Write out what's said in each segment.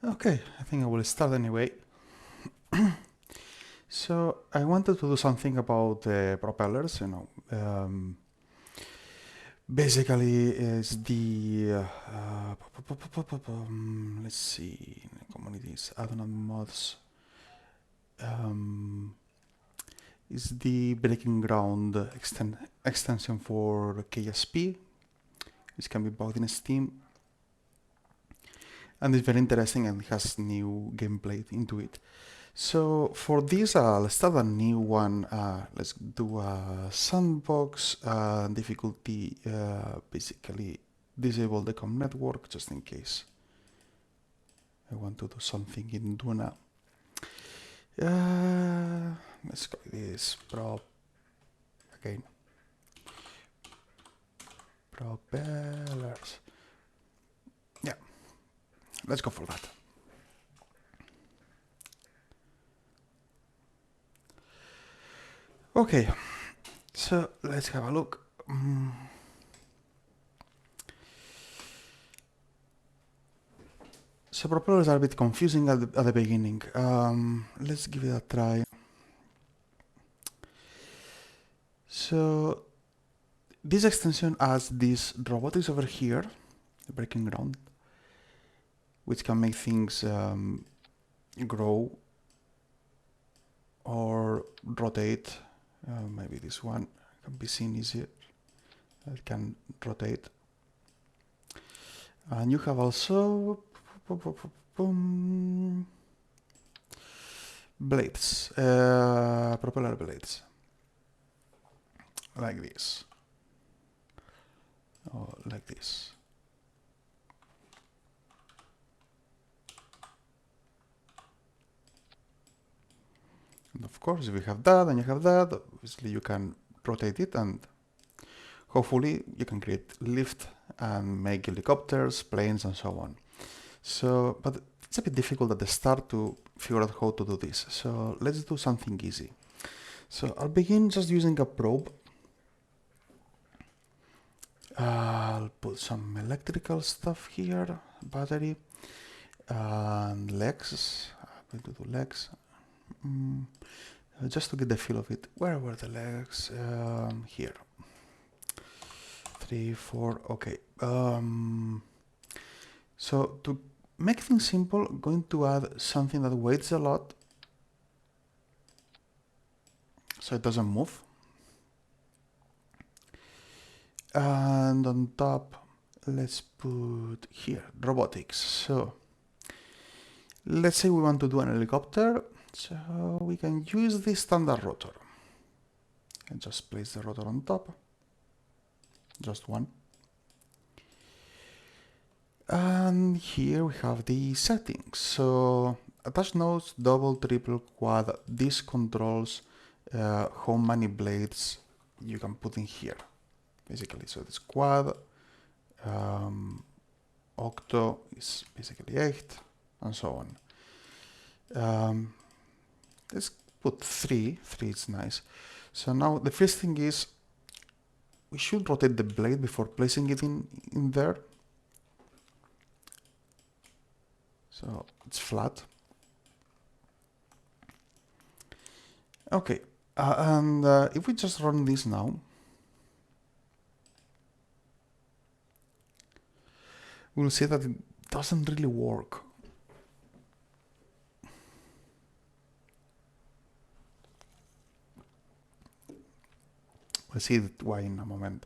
Okay, I think I will start anyway. So I wanted to do something about the propellers, basically is the let's see, communities, add-on mods, is the breaking ground extension for KSP, which can be bought in Steam, and it's very interesting and has new gameplay into it. So for this, let's start a new one. Let's do a sandbox difficulty. Basically, disable the com network just in case I want to do something in Duna. Let's call this again. Propellers. Yeah, let's go for that. Okay, so let's have a look. So propellers are a bit confusing at the beginning. Let's give it a try. So this extension has this robotics over here, the breaking ground, which can make things grow or rotate. Maybe this one can be seen easier. It can rotate. And you have also blades, propeller blades, like this, or like this. And of course, if you have that and you have that, obviously you can rotate it, and hopefully you can create lift and make helicopters, planes, and so on. So, but it's a bit difficult at the start to figure out how to do this. So let's do something easy. So I'll begin just using a probe. I'll put some electrical stuff here, battery, and legs. I'm going to do legs. Just to get the feel of it. Where were the legs? Here. 3, 4, okay. So to make things simple, I'm going to add something that weighs a lot, so it doesn't move. And on top, let's put here, robotics. So let's say we want to do an helicopter, so we can use the standard rotor. And just place the rotor on top, just one. And here we have the settings. So attach nodes, double, triple, quad. This controls how many blades you can put in here, basically. So this quad, octo is basically 8, and so on. Let's put 3. 3 is nice. So now the first thing is we should rotate the blade before placing it in there. So it's flat. Okay, and if we just run this now, we'll see that it doesn't really work. We'll see why in a moment.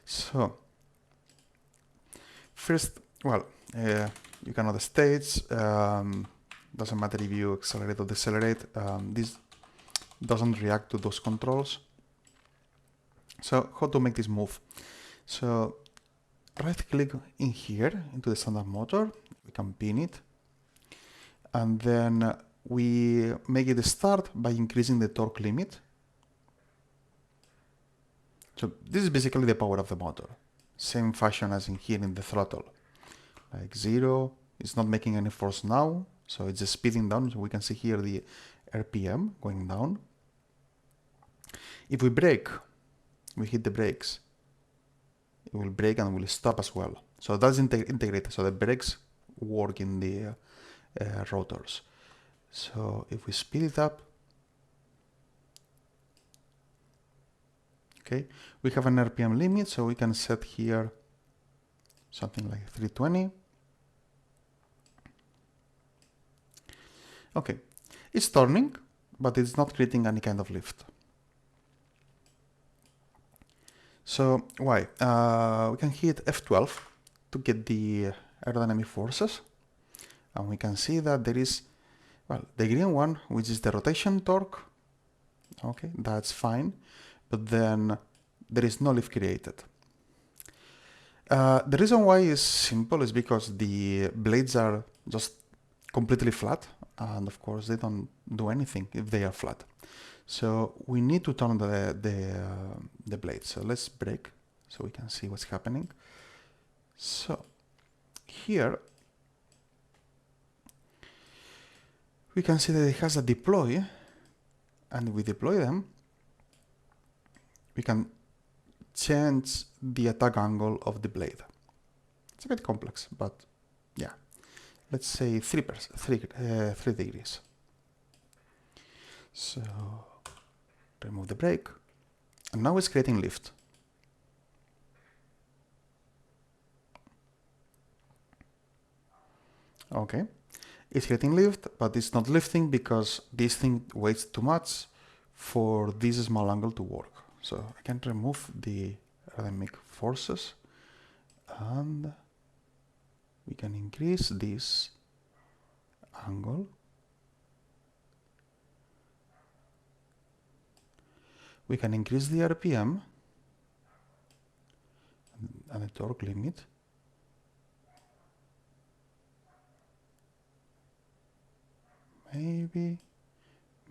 So first, well, you can know the states. Doesn't matter if you accelerate or decelerate. This doesn't react to those controls. So how to make this move? So right click in here into the standard motor. We can pin it, and then we make it start by increasing the torque limit. So this is basically the power of the motor. Same fashion as in here in the throttle. Like 0, it's not making any force now, so it's just speeding down. So we can see here the RPM going down. If we brake, we hit the brakes, it will brake and will stop as well. So that's integrated. So the brakes work in the rotors. So if we speed it up, okay, we have an RPM limit, so we can set here something like 320. Okay, it's turning, but it's not creating any kind of lift. So why? We can hit F12 to get the aerodynamic forces, and we can see that there is, well, the green one, which is the rotation torque. Okay, that's fine, but then there is no lift created. The reason why is simple is because the blades are just completely flat, and of course they don't do anything if they are flat. So we need to turn the blades. So let's brake so we can see what's happening. So here we can see that it has a deploy, and we deploy them, we can change the attack angle of the blade. It's a bit complex, but yeah. Let's say 3 degrees. So remove the brake, and now it's creating lift. Okay, it's creating lift, but it's not lifting because this thing weighs too much for this small angle to work. So I can remove the aerodynamic forces, and we can increase this angle. We can increase the RPM and the torque limit. Maybe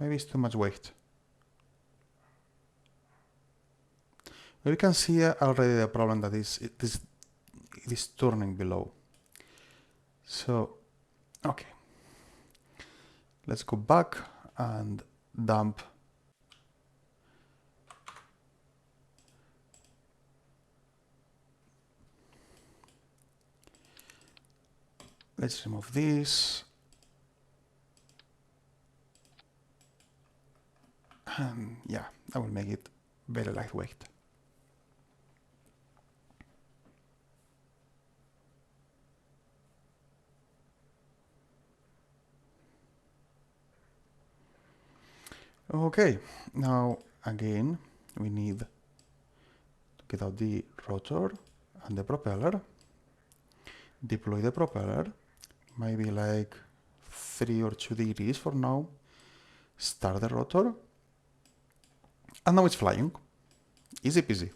it's too much weight. We can see already the problem that it is turning below. So, okay. Let's go back and dump let's remove this. And yeah, I will make it very lightweight. Okay, now again we need to get out the rotor and the propeller, deploy the propeller, maybe like 3 or 2 degrees for now, start the rotor, and now it's flying. Easy peasy.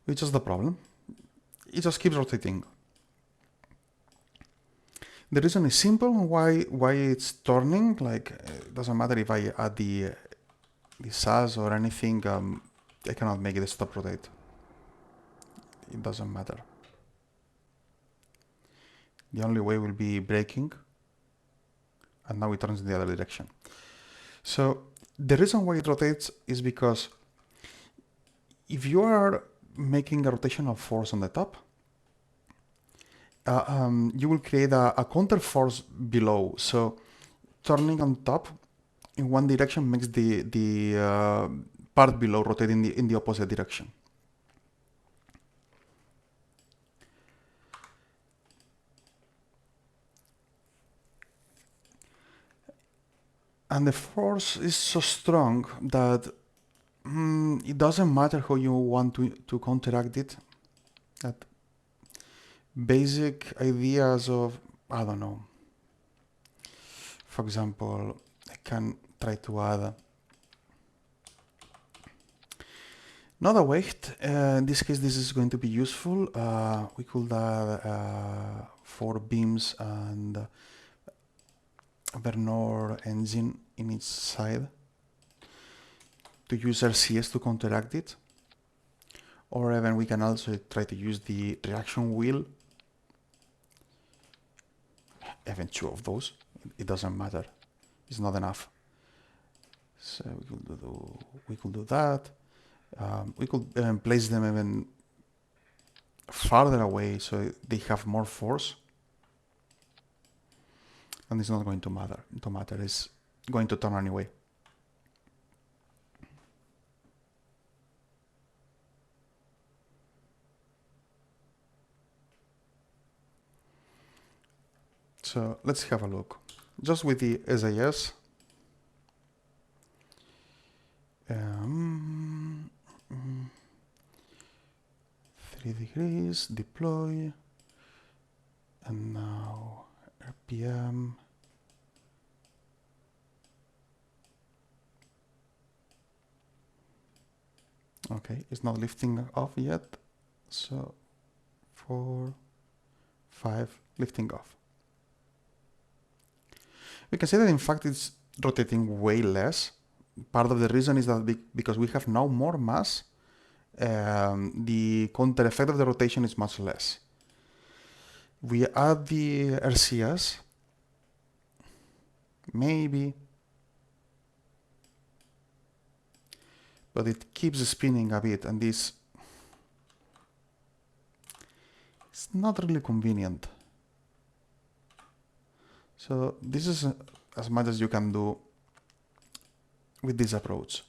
Which is the problem? It just keeps rotating. The reason is simple. Why it's turning? Like, it doesn't matter if I add the SAS or anything. I cannot make it stop rotate. It doesn't matter. The only way will be braking, and now it turns in the other direction. So the reason why it rotates is because if you are making a rotational force on the top, you will create a counter force below. So turning on top in one direction makes the part below rotate in the opposite direction. And the force is so strong that it doesn't matter how you want to counteract it. That basic ideas of, I don't know. For example, I can try to add another weight. In this case, this is going to be useful. We could add 4 beams and Vernor engine in each side to use RCS to counteract it. Or even we can also try to use the reaction wheel. Even 2 of those. It doesn't matter. It's not enough. So we could do that. We could place them even farther away so they have more force. and it's not going to matter. It's going to turn anyway. So let's have a look. Just with the SAS. 3 degrees, deploy, and now RPM. Okay, it's not lifting off yet. So 4, 5, lifting off. We can see that in fact it's rotating way less. Part of the reason is that because we have now more mass, the counter effect of the rotation is much less. We add the RCS, maybe, but it keeps spinning a bit, and this is not really convenient. So this is as much as you can do with this approach.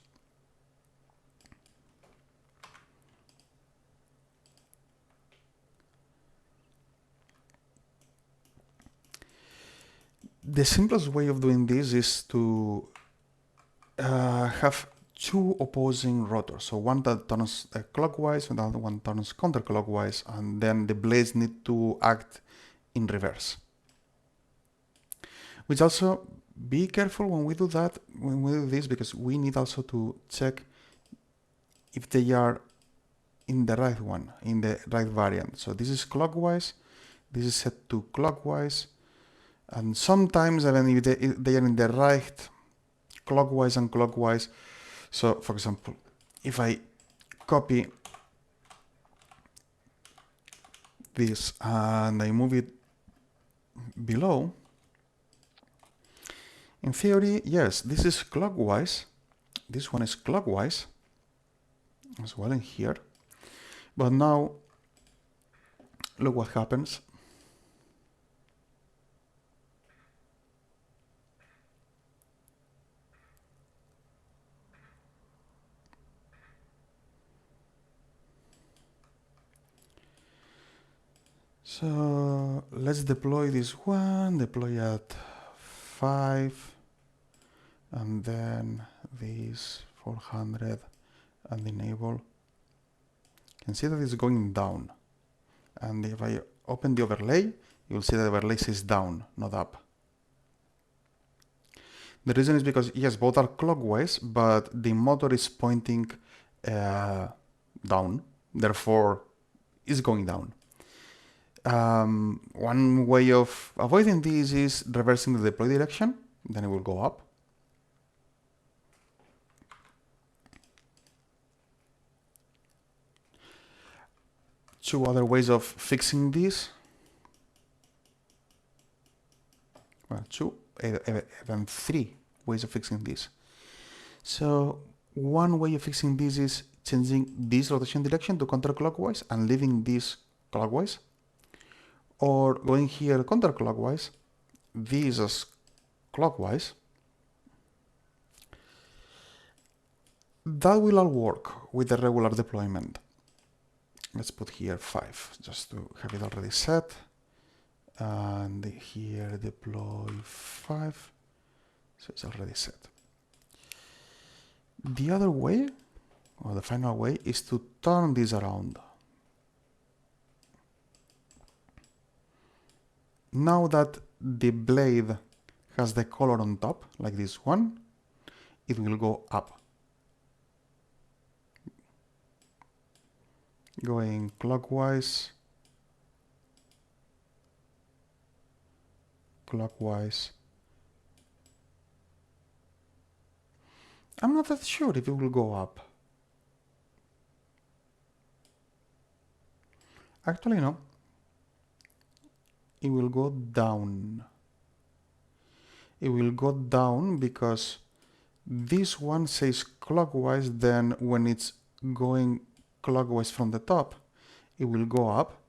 The simplest way of doing this is to have two opposing rotors. So one that turns clockwise and the other one turns counterclockwise, and then the blades need to act in reverse. Which also, be careful when we do that, when we do this, because we need also to check if they are in the right one, in the right variant. So this is clockwise, this is set to clockwise, and sometimes even if they are in the right clockwise and clockwise. So for example, if I copy this and I move it below, in theory, yes, this is clockwise. This one is clockwise as well in here. But now, look what happens. So let's deploy this one, deploy at 5, and then this 400 and enable. You can see that it's going down. And if I open the overlay, you'll see that the overlay says down, not up. The reason is because, yes, both are clockwise, but the motor is pointing down, therefore it's going down. One way of avoiding this is reversing the deploy direction, then it will go up. Two other ways of fixing this. Well, even 3 ways of fixing this. So one way of fixing this is changing this rotation direction to counterclockwise and leaving this clockwise, or going here counterclockwise, this as clockwise. That will all work with the regular deployment. Let's put here 5 just to have it already set, and here deploy 5, so it's already set. The other way, or the final way, is to turn this around. Now that the blade has the color on top, like this one, it will go up. Going clockwise, clockwise. I'm not that sure if it will go up. Actually, no. It will go down. It will go down because this one says clockwise, then when it's going clockwise from the top, it will go up.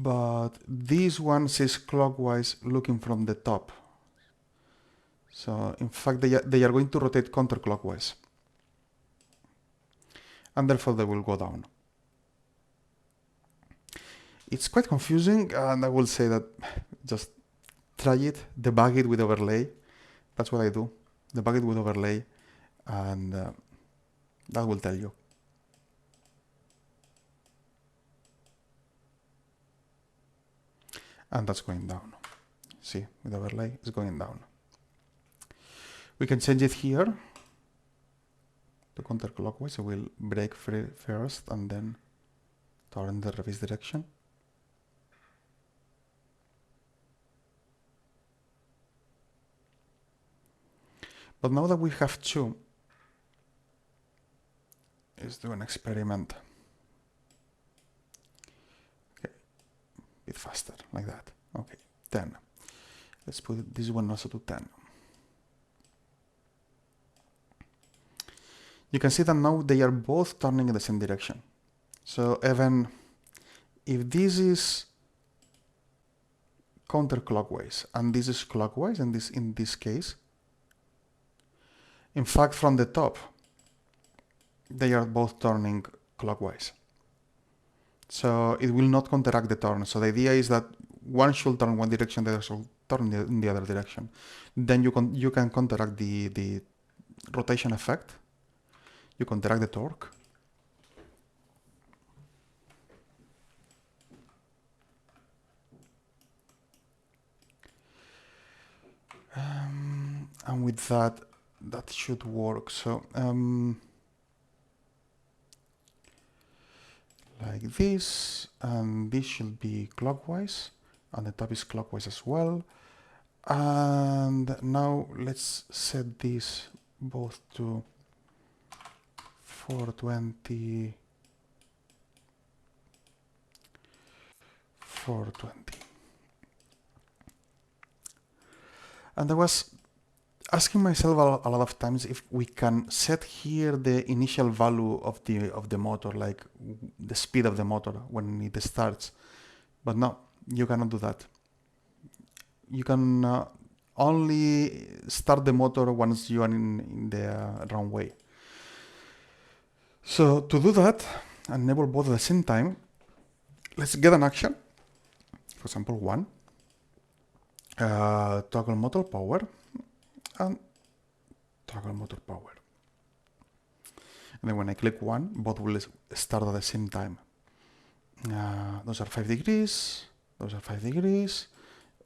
but this one says clockwise looking from the top. So in fact they are going to rotate counterclockwise, and therefore they will go down. It's quite confusing, and I will say that just try it, debug it with overlay. That's what I do. Debug it with overlay, and that will tell you. And that's going down. See, with overlay, it's going down. We can change it here to counterclockwise, so we'll brake first and then turn the reverse direction. But now that we have two, let's do an experiment. Okay, a bit faster, like that. Okay, 10. Let's put this one also to 10. You can see that now they are both turning in the same direction. So even if this is counterclockwise and this is clockwise, and this in this case, in fact from the top they are both turning clockwise. So it will not counteract the turn. So the idea is that one should turn one direction, the other should turn in the other direction. Then you can counteract the rotation effect. You counteract the torque. And with that should work. So like this, and this should be clockwise, and the top is clockwise as well. And now let's set this both to 420, 420. And I was asking myself a lot of times if we can set here the initial value of the motor, like the speed of the motor when it starts. But no, you cannot do that. You can only start the motor once you are in the runway. So to do that, enable both at the same time, let's get an action. For example, 1. Toggle motor power and toggle motor power. And then when I click 1, both will start at the same time. Those are 5 degrees. Those are 5 degrees.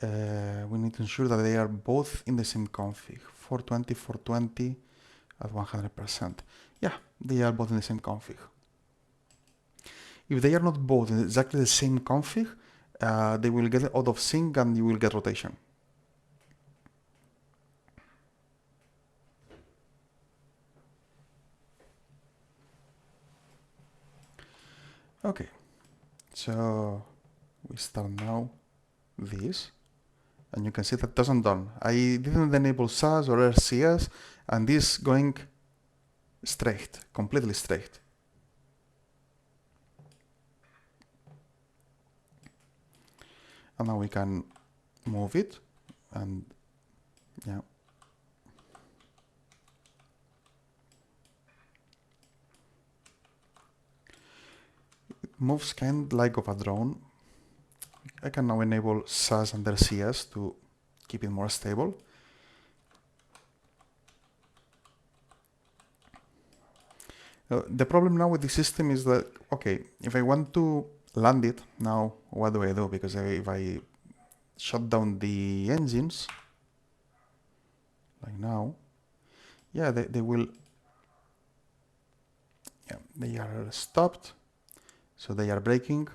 We need to ensure that they are both in the same config. 420, 420 at 100%. Yeah, they are both in the same config. If they are not both in exactly the same config, they will get out of sync and you will get rotation. Okay, so we start now this, and you can see that doesn't done. I didn't enable SAS or RCS, and this going straight, completely straight. And now we can move it, and yeah. It moves kind like of a drone. I can now enable SAS and RCS to keep it more stable. The problem now with the system is that, okay, if I want to land it now, what do I do? Because if I shut down the engines, like now, yeah, they will, yeah, they are stopped, so they are braking.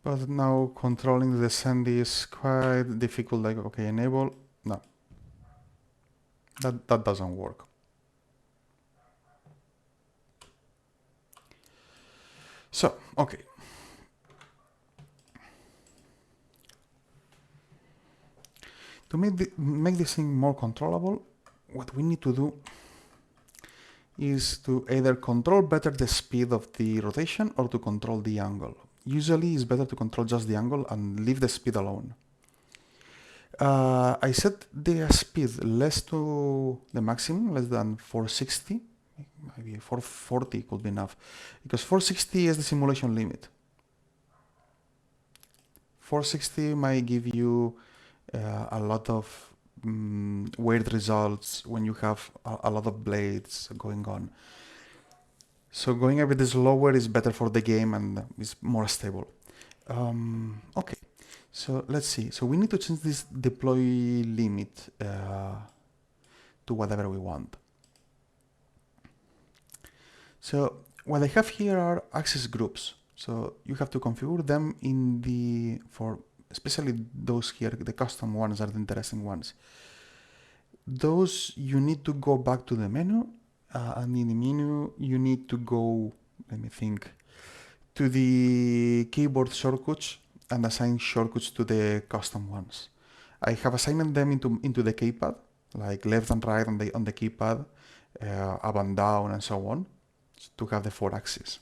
But now controlling the descent is quite difficult. Like, okay, enable, no, that doesn't work. So, okay, To make this thing more controllable, what we need to do is to either control better the speed of the rotation or to control the angle. Usually it's better to control just the angle and leave the speed alone. I set the speed less to the maximum, less than 460. Maybe 440 could be enough, because 460 is the simulation limit. 460 might give you a lot of weird results when you have a lot of blades going on. So going a bit slower is better for the game and is more stable. Okay, so let's see. So we need to change this deploy limit to whatever we want. So what I have here are access groups. So you have to configure them for especially those here, the custom ones are the interesting ones. Those you need to go back to the menu, and in the menu you need to go, let me think, to the keyboard shortcuts and assign shortcuts to the custom ones. I have assigned them into the keypad, like left and right on the keypad, up and down and so on, to have the 4 axes.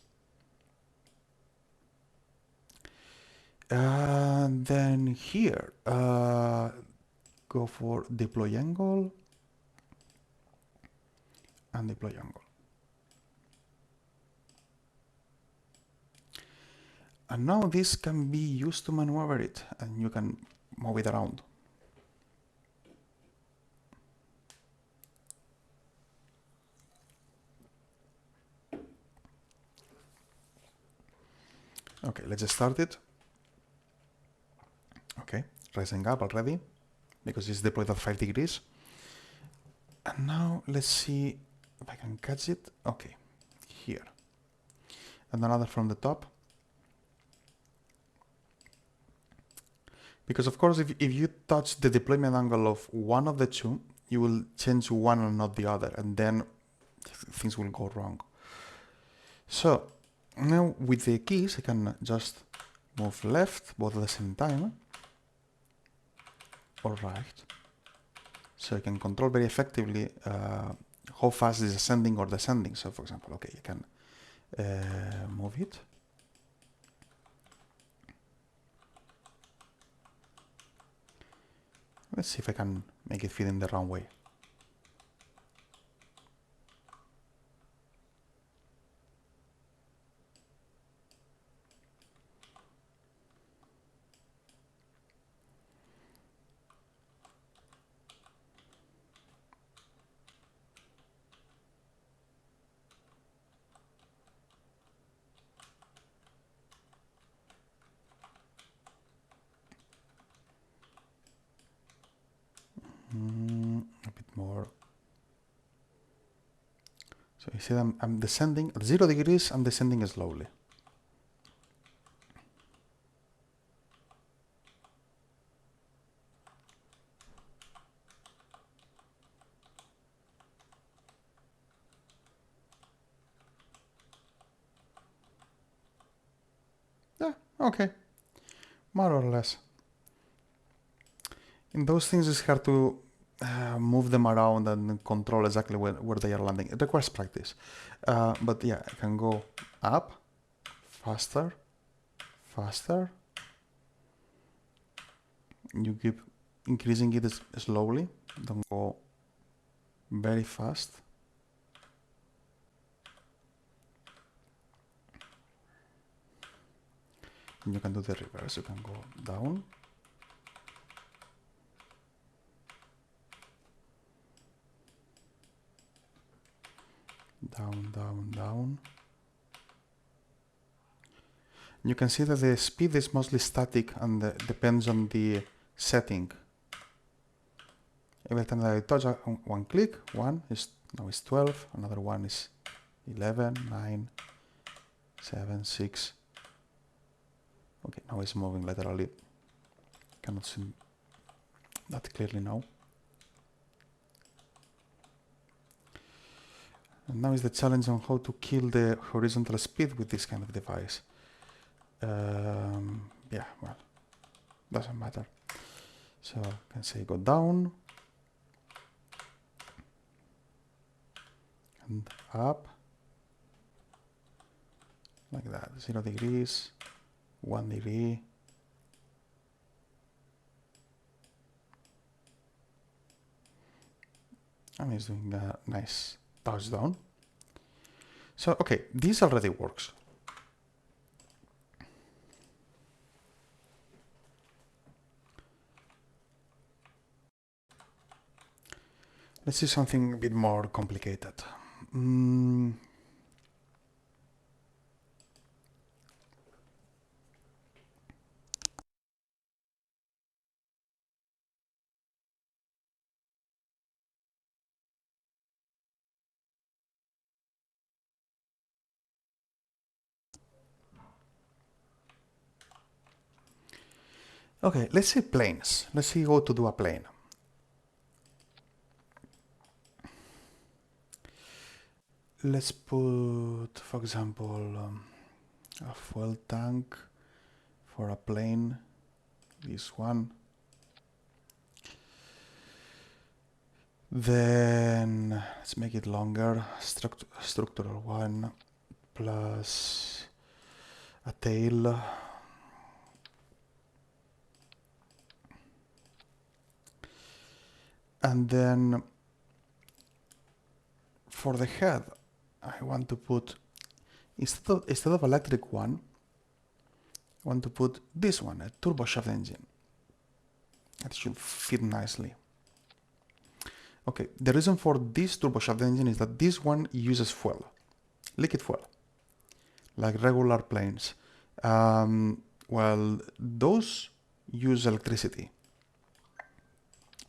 And then here, go for deploy angle and deploy angle. And now this can be used to maneuver it, and you can move it around. Okay, let's just start it. Okay, rising up already, because it's deployed at 5 degrees. And now let's see if I can catch it. Okay, here. And another from the top. Because of course, if you touch the deployment angle of one of the two, you will change one and not the other, and then things will go wrong. So now with the keys, I can just move left both at the same time, or right. So I can control very effectively how fast is ascending or descending. So for example, okay, you can move it. Let's see if I can make it fit in the wrong way. A bit more. So you see I'm descending at 0 degrees, I'm descending slowly. Yeah, okay, more or less. In those things it's hard to move them around and control exactly where they are landing. It requires practice. But yeah, I can go up, faster, faster. You keep increasing it slowly, don't go very fast. And you can do the reverse, you can go down. Down, down, down. You can see that the speed is mostly static and depends on the setting. Every time that I touch one click, now is 12, another one is 11, 9, 7, 6. Okay, now it's moving laterally. Cannot see that clearly now. And now is the challenge on how to kill the horizontal speed with this kind of device. Yeah, well, doesn't matter. So I can say go down and up, like that, 0 degrees, 1 degree, and it's doing a nice touchdown. So, okay, this already works. Let's see something a bit more complicated. Okay, let's say planes. Let's see how to do a plane. Let's put, for example, a fuel tank for a plane. This one. Then let's make it longer. Structural one plus a tail. And then for the head, I want to put, instead of electric one, I want to put this one, a turboshaft engine. That should fit nicely. Okay, the reason for this turboshaft engine is that this one uses fuel, liquid fuel, like regular planes. Well, those use electricity.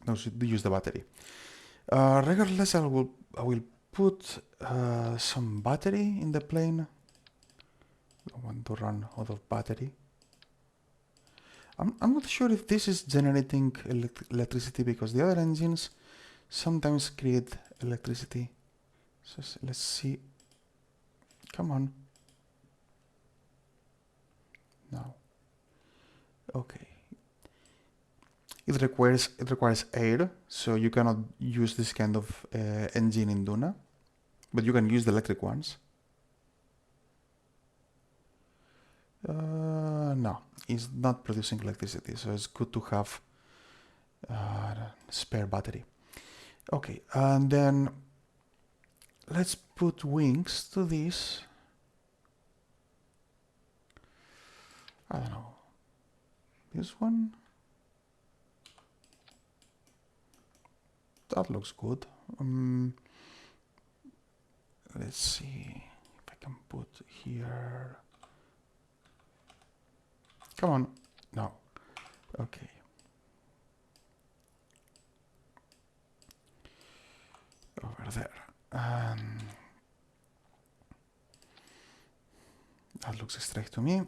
Those use the battery. Regardless, I will put some battery in the plane. I want to run out of battery. I'm not sure if this is generating electricity, because the other engines sometimes create electricity. So let's see. Come on. No. Okay. It requires air, so you cannot use this kind of engine in Duna, but you can use the electric ones. No, it's not producing electricity, so it's good to have spare battery. Okay, and then let's put wings to this. I don't know. This one? That looks good. Let's see if I can put here. Come on. No. Okay. Over there. That looks straight to me.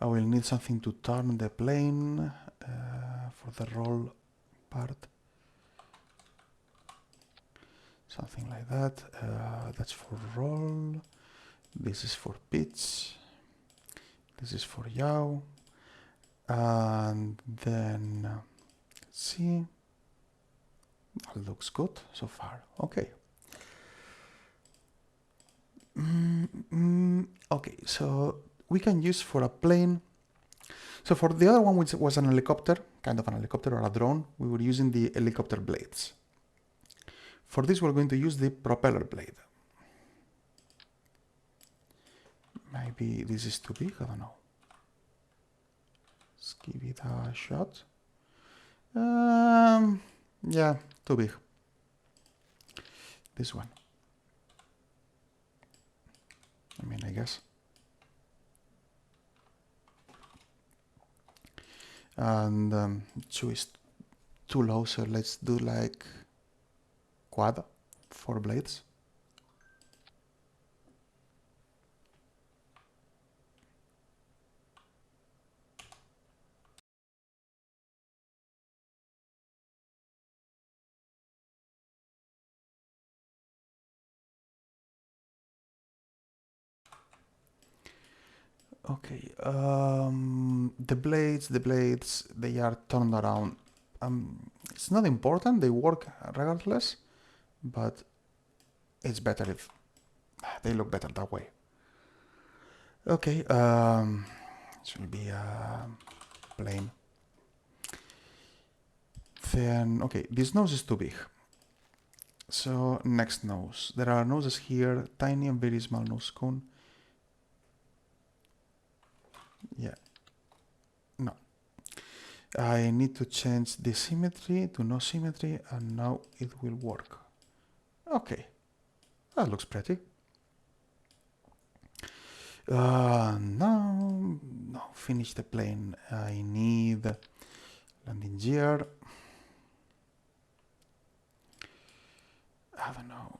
I will need something to turn the plane for the roll part. Something like that. That's for roll. This is for pitch. This is for yaw. And then, let's see. That looks good so far. Okay. Okay, so we can use for a plane. So for the other one, which was an helicopter, kind of an helicopter or a drone, we were using the helicopter blades. For this, we're going to use the propeller blade. Maybe this is too big, I don't know. Let's give it a shot. Yeah, too big. This one. I mean, I guess. And 2 is too low, so let's do like quad, 4 blades. Okay, the blades, they are turned around. It's not important, they work regardless, but it's better if they look better that way. Okay, it will be plain. Then, okay, this nose is too big. So, next nose. There are noses here, tiny and very small nose cone. Yeah, no. I need to change the symmetry to no symmetry, and now it will work. Okay, that looks pretty. Now finish the plane. I need landing gear. I don't know,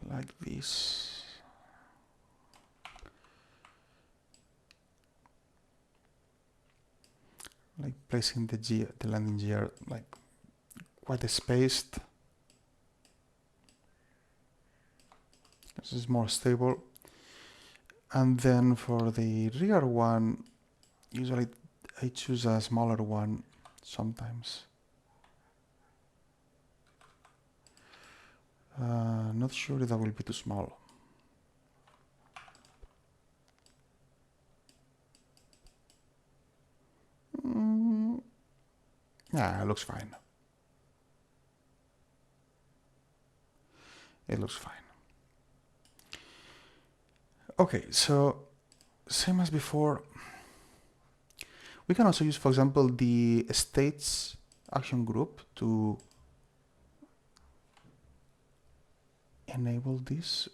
like this. Like placing the landing gear like quite spaced. This is more stable. And then for the rear one, usually I choose a smaller one sometimes. Not sure if that will be too small. Yeah, it looks fine. It looks fine. Okay, so same as before. We can also use, for example, the states action group to enable this.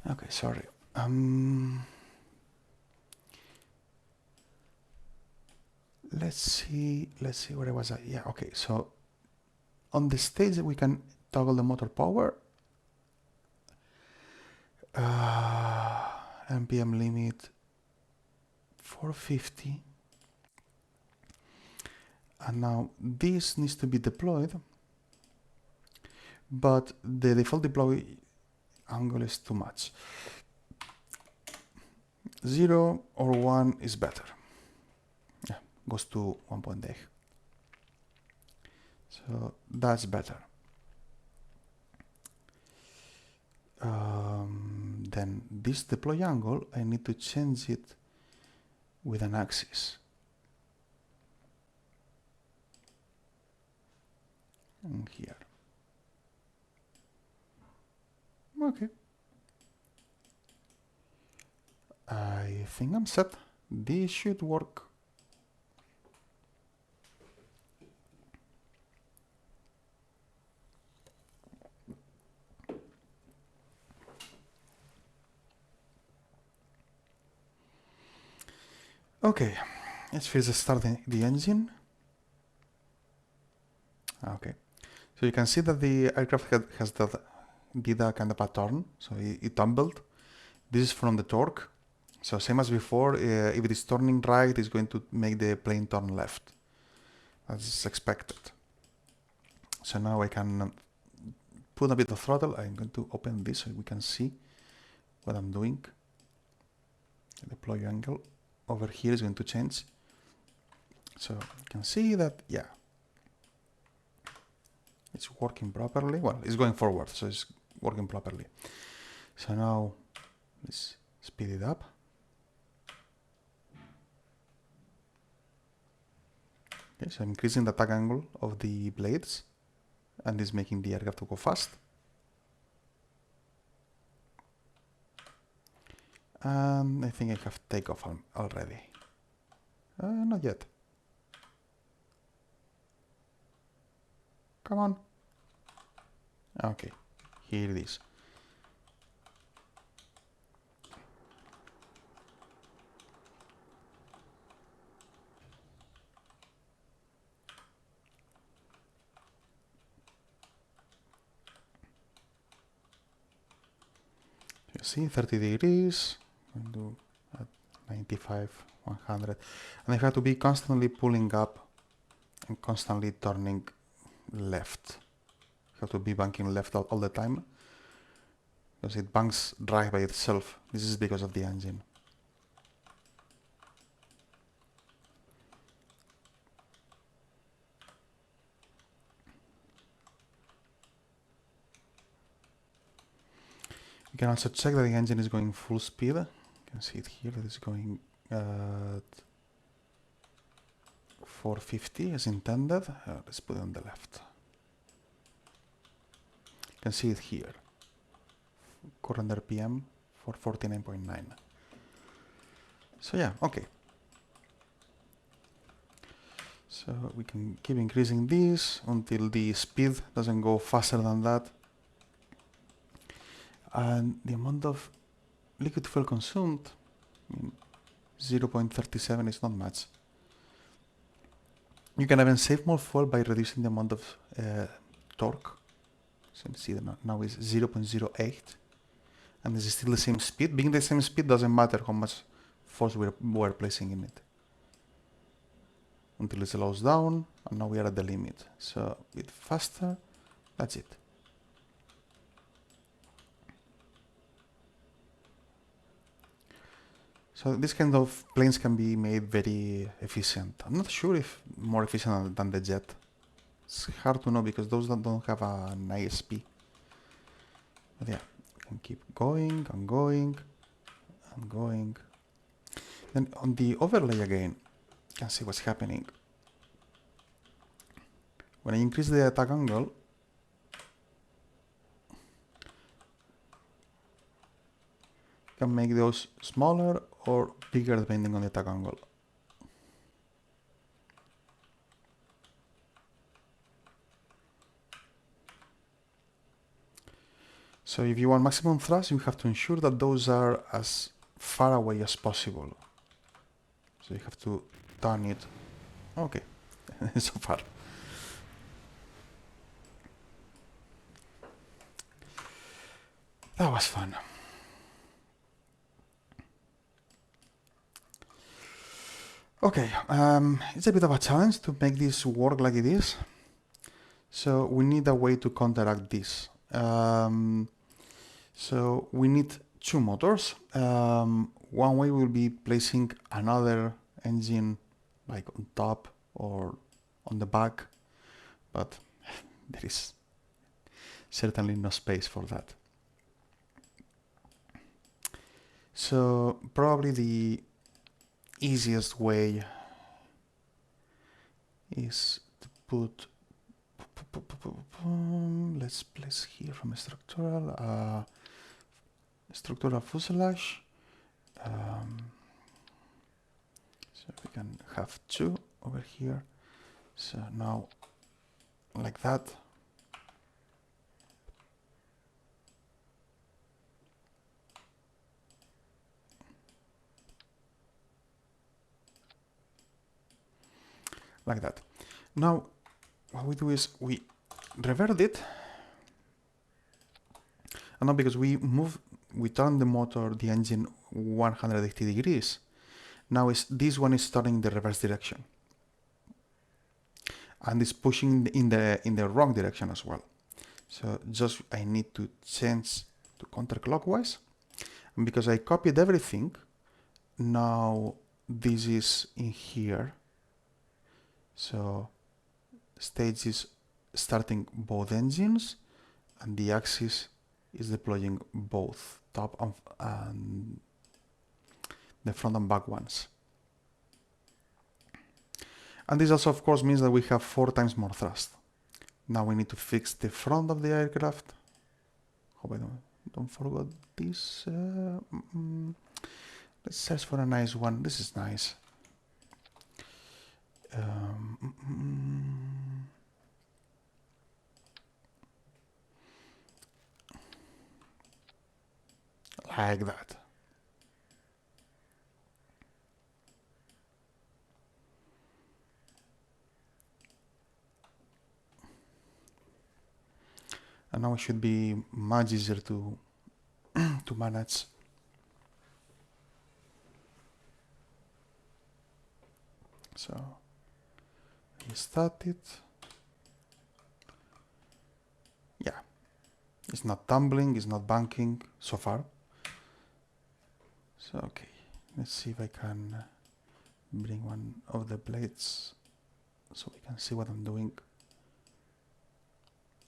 Okay, sorry. Let's see where I was at. Yeah, okay, so on the stage we can toggle the motor power. NPM limit 450. And now this needs to be deployed, but the default deploy angle is too much. 0 or 1 is better. Yeah, goes to 1.8. So that's better. Then this deploy angle, I need to change it with an axis. And here. Okay. I think I'm set. This should work. Okay, let's first start the engine. Okay, so you can see that the aircraft did a kind of a turn, so it tumbled. This is from the torque. So same as before, if it is turning right, it's going to make the plane turn left, as is expected. So now I can put a bit of throttle. I'm going to open this so we can see what I'm doing. The deploy angle over here is going to change. So you can see that, yeah, it's working properly. Well, it's going forward, so it's working properly. So now let's speed it up. Okay, so I'm increasing the tag angle of the blades, and this is making the aircraft to go fast. And I think I have takeoff already. Not yet. Come on. Okay, here it is. You see, 30 degrees, and do at 95, 100, and I have to be constantly pulling up and constantly turning left. I have to be banking left all the time, because it banks right by itself. This is because of the engine. You can also check that the engine is going full speed. You can see it here, that it's going at 450 as intended. Let's put it on the left. You can see it here. Current RPM for 49.9. So yeah, okay. So we can keep increasing this until the speed doesn't go faster than that. And the amount of liquid fuel consumed, I mean, 0.37 is not much. You can even save more fuel by reducing the amount of torque. So you see that now is 0.08, and this is still the same speed. Being the same speed doesn't matter how much force we're placing in it. Until it slows down, and now we are at the limit. So a bit faster, that's it. So this kind of planes can be made very efficient. I'm not sure if more efficient than the jet. It's hard to know because those don't have an ISP. But yeah, we can keep going and going and going. Then on the overlay again, you can see what's happening. When I increase the attack angle, you can make those smaller or bigger depending on the attack angle. So if you want maximum thrust, you have to ensure that those are as far away as possible. So you have to turn it. Okay, so far. That was fun. Okay, it's a bit of a challenge to make this work like it is. So we need a way to counteract this. So we need two motors. One way will be placing another engine like on top or on the back, but there is certainly no space for that. So probably the easiest way is to put, let's place here from a structural fuselage. So we can have two over here. So now like that. Like that. Now what we do is we revert it, and now because we turn the motor, the engine 180 degrees. Now this one is turning in the reverse direction, and it's pushing in the wrong direction as well. So just I need to change to counterclockwise. And because I copied everything, now this is in here. So stage is starting both engines, and the axis is deploying both top and the front and back ones. And this also of course means that we have 4 times more thrust. Now we need to fix the front of the aircraft. Hope I don't forget this. Let's search for a nice one. This is nice. Like that. And now it should be much easier to to manage. So restart it. Yeah, it's not tumbling, it's not banking so far. So okay, let's see if I can bring one of the blades so we can see what I'm doing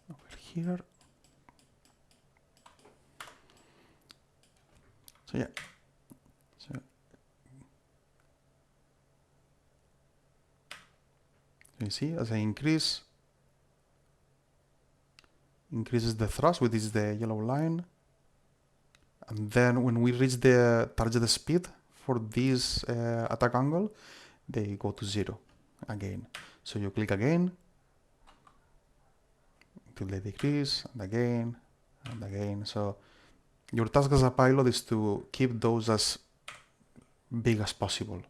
over here. So yeah, so you see as I increases the thrust, which is the yellow line, and then when we reach the target speed for this attack angle, they go to 0 again. So you click again until they decrease, and again and again. So your task as a pilot is to keep those as big as possible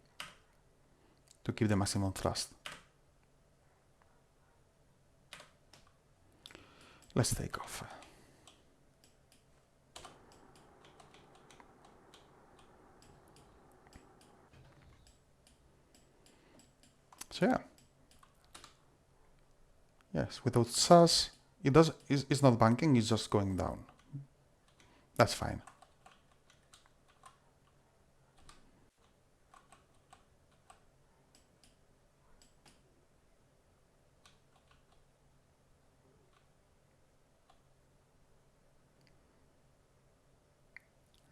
to keep the maximum thrust. Let's take off. So yeah, yes, without SAS, it's not banking, it's just going down. That's fine.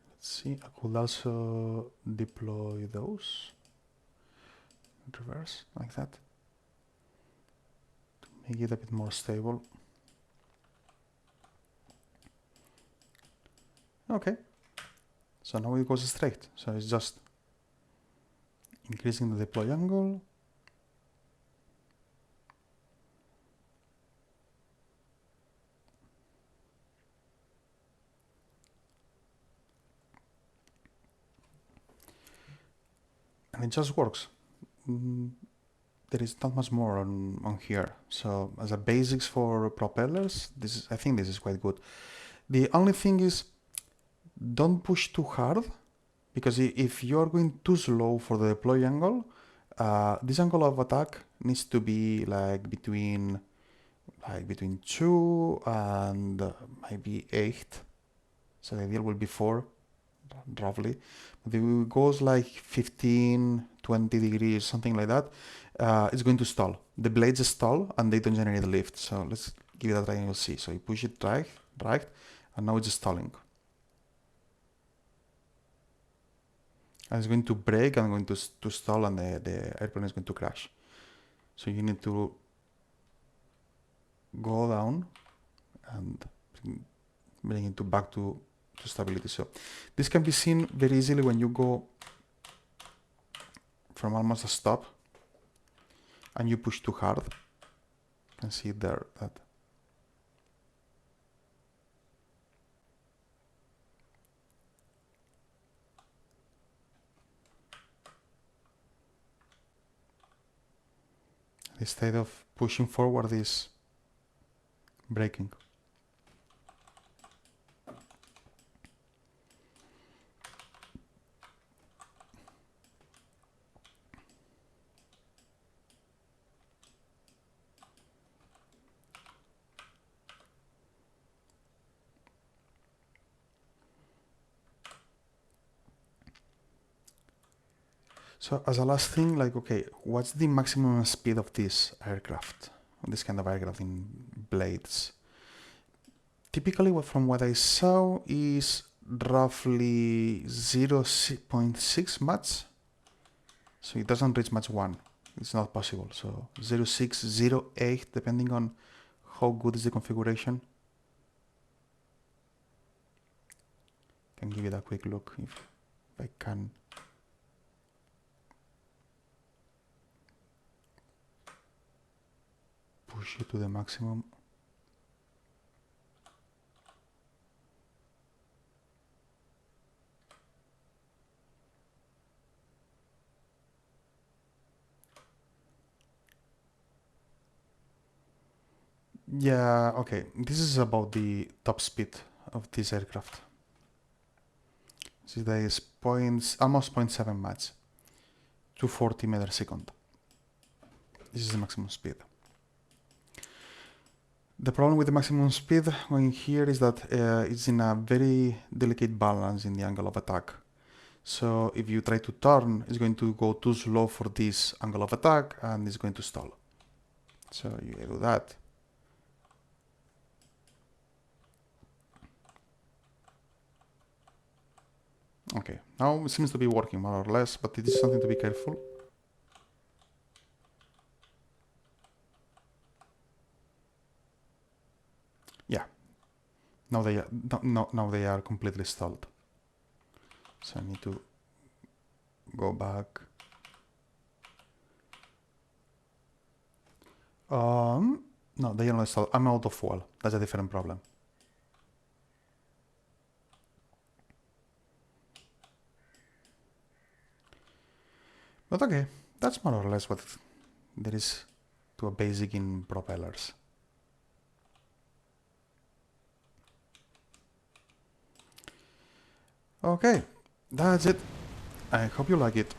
Let's see, I could also deploy those in reverse like that to make it a bit more stable. Okay, so now it goes straight. So it's just increasing the deploy angle. And it just works. There is not much more on here. So as a basics for propellers, I think this is quite good. The only thing is, don't push too hard, because if you're going too slow for the deploy angle, this angle of attack needs to be like between 2 and maybe 8. So the ideal will be 4, roughly. But if it goes like 15, 20 degrees, something like that, it's going to stall. The blades stall and they don't generate lift. So let's give it a try and you'll see. So you push it right, and now it's stalling. And it's going to brake and going to stall, and the airplane is going to crash. So you need to go down and bring it back to stability. So this can be seen very easily when you go from almost a stop and you push too hard. You can see there that instead of pushing forward is braking. So as a last thing, like, okay, what's the maximum speed of this aircraft? This kind of aircraft in blades. Typically, from what I saw, is roughly 0.6 Mach. So it doesn't reach Mach 1. It's not possible. So 0.6, 0.8, depending on how good is the configuration. Can give it a quick look if I can. Push it to the maximum. Yeah, okay. This is about the top speed of this aircraft. So that is almost 0.7 Mach, 240 meters per second. This is the maximum speed. The problem with the maximum speed going here is that it's in a very delicate balance in the angle of attack. So if you try to turn, it's going to go too slow for this angle of attack and it's going to stall. So you do that. Okay, now it seems to be working more or less, but it is something to be careful. Yeah, now they are completely stalled. So I need to go back. No, they are not stalled. I'm out of fuel. That's a different problem. But okay, that's more or less what there is to a basic in propellers. Okay, that's it. I hope you like it.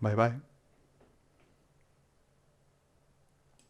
Bye bye.